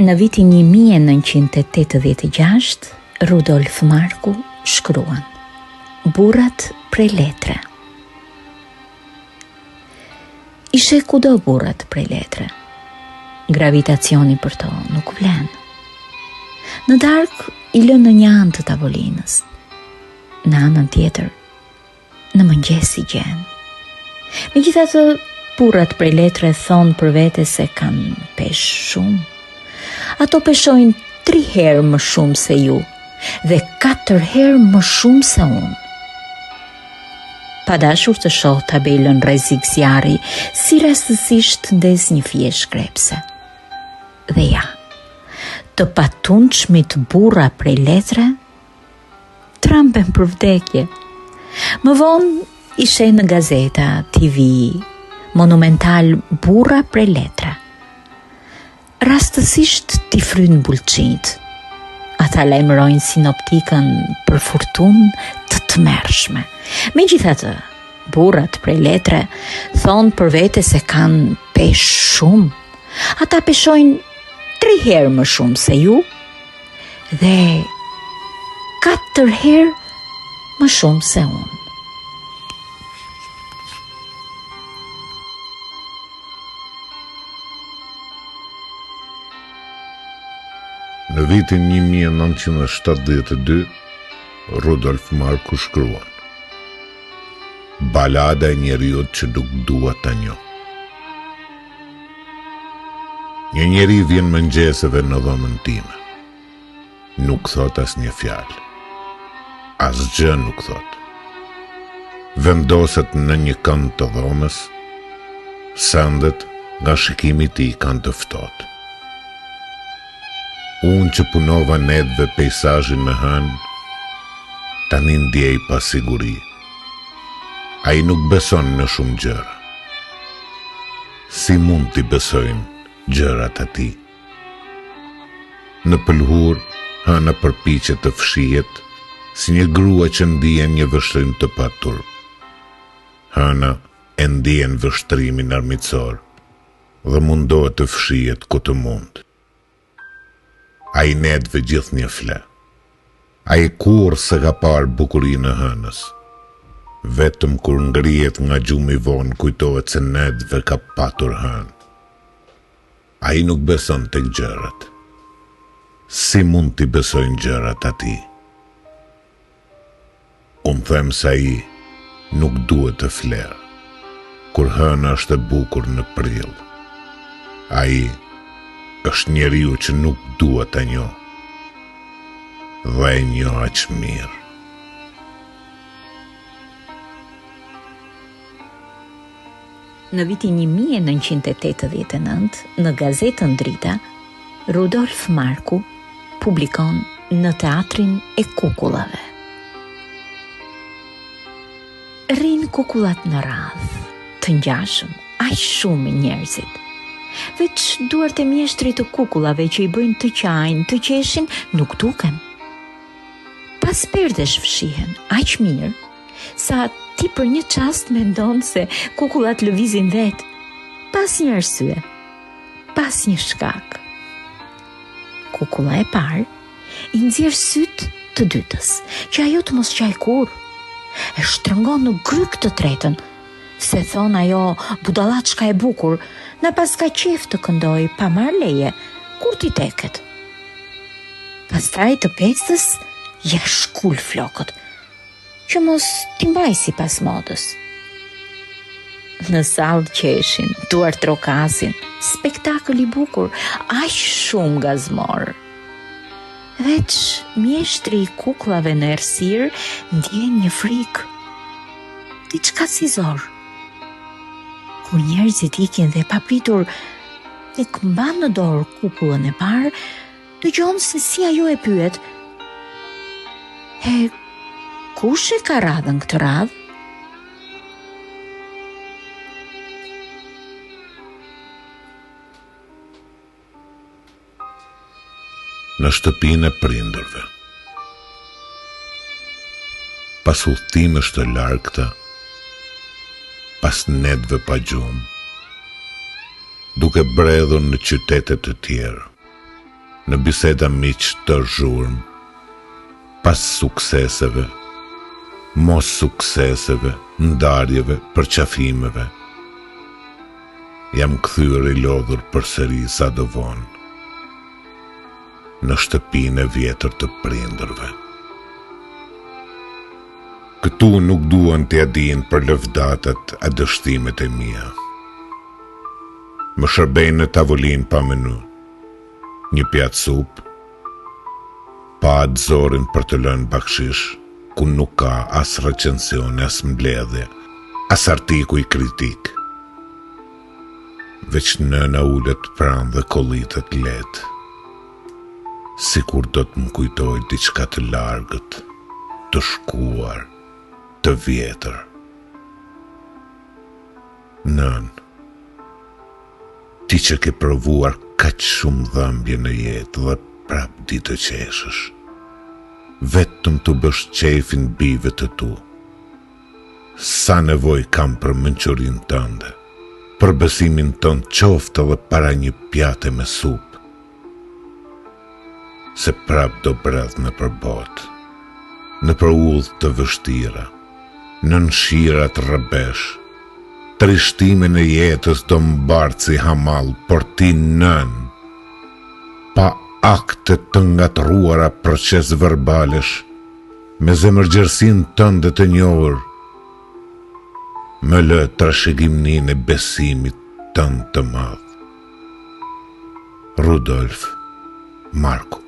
Në vitin 1986, Rudolf Marku shkruan: Burrat prej letre. Ishe kudo burrat prej letre. Gravitacioni për to nuk vlen. Në darkë i lënë në një anë të tavolinës. Në anën tjetër, në mëngjes i gjen. Megjithatë, burrat prej letre thonë për vete se kanë pesh shumë. Ato peshojnë 3 herë më shumë se ju dhe 4 herë më shumë se unë. Pa dashur të shoh tabelën rrezik zjarri, si rastësisht ndez një fije shkrepse. Dhe ja, të patundshmit burra prej letre trampen për vdekje. Më vonë ishe në gazeta, TV, monumental burra prej letre. Rastësisht t'i fryn bulqinjt. Ata lajmërojnë sinoptikën për furtunë të tmerrshme. Megjithatë, burrat prej letre thonë për vete se kanë pesh shumë. Ata peshojnë 3 herë më shumë se ju dhe 4 herë më shumë se unë. Në vitin 1972, Rudolf Marku shkruan: Balada e njeriut që nuk dua ta njoh. Një njeri vjen mëngjeseve në dhomën time. Nuk thot as një fjalë. Asgjë nuk thot. Vendoset në një kënd të dhomës, sëndet nga shikimi i tij kanë të ftohtë. Unë që punova nedve pejsazhin me hënë, tani ndjej pasiguri. Ai nuk beson në shumë gjëra. Si mund t'i besojnë gjërat atij? Në pëlhur, hëna përpiqet të fshihet si një grua që ndjen një vështrim të paturp. Hëna e ndjen vështrimin armiqësor dhe mundohet të fshihet ku të mund. Ai nedve gjithë një fle. Ai kur se ka parë bukurinë e hënës. Vetëm kur ngrihet nga gjumi vonë kujtohet se nedve ka patur hënë. Ai nuk beson tek gjërat. Si mund t'i besojnë gjërat atij? Unë them se ai nuk duhet të flerë, kur hëna është e bukur në prill. Ai është njeriu që nuk duhet ta njoh, dhe e njoh aq mirë. Në vitin 1989, në gazetën Drita, Rudolf Marku publikon Në teatrin e kukullave. Rrin kukullat në radhë, të ngjashëm, aq shumë njerëzit. Veç duart e mjeshtrit të kukullave që i bëjnë të qajnë, të qeshin, nuk duken. Pas perdesh fshihen, aq mirë, sa ti për një çast mendon se kukullat lëvizin vetë, pas një arsye, pas një shkak. Kukulla e parë i nxjerr syt të dytës, që ajo të mos qaj kur. E shtrëngon në gryk të tretën, se thon ajo budallachka e bukur, na pas ka qef të këndoj pa marrë leje, kur ti teket. Pastaj të pecës ja shkul flokët, që mos t'i mbaj si pas modës. Në sallë qeshin, duart trokasin, spektakël i bukur, aq shumë gazmor. Veç mjeshtri i kukullave në errësirë ndjen një frikë, diçka si zor. Kur njerëzit ikin dhe papritur e këmban në dorë kukullën e parë, dëgjon se si ajo e pyet: kush e ka radhën këtë radhë? Në shtëpinë e prindërve. Pas udhëtimeve të largëta, pas netve pa gjumë, duke bredhur në qytete të tjera, në biseda miq të zhurmë, pas sukseseve, mos sukseseve, ndarjeve, përqafimeve, jam kthyer I lodhur përsëri sa do vonë, në shtëpinë e vjetër të prindërve. Këtu nuk duan t'ja dinë për lëvdatat a dështimet e mia. Më shërbejnë në tavolinë pa menu, një pjatë supë, pa atë zorin për të lënë bakshish, ku nuk ka as recensione, as mbledhje, as artikuj kritik. Veç nëna ulet pranë dhe kollitet letë, sikur do të më kujtoj diçka të largët, të shkuar, të vjetër. Nën, ti që ke provuar kaq shumë dhëmbje në jetë dhe prap di të qeshësh, vetëm të bësh qefin bive të tu. Sa nevoj kam për mençurinë tënde, për besimin tënd qoftë edhe para një pjate me supë, se prap do bredh në përbot, në për udhë të vështira, në nëshirat rëbesh, trishtimin e jetës do mbartë si hamal, por ti nën, pa akte të ngatruara proces verbalesh, me zemërgjersin tënde të njohur, më lë trashëgimnin e besimit tënd të madh. Rudolf Marko.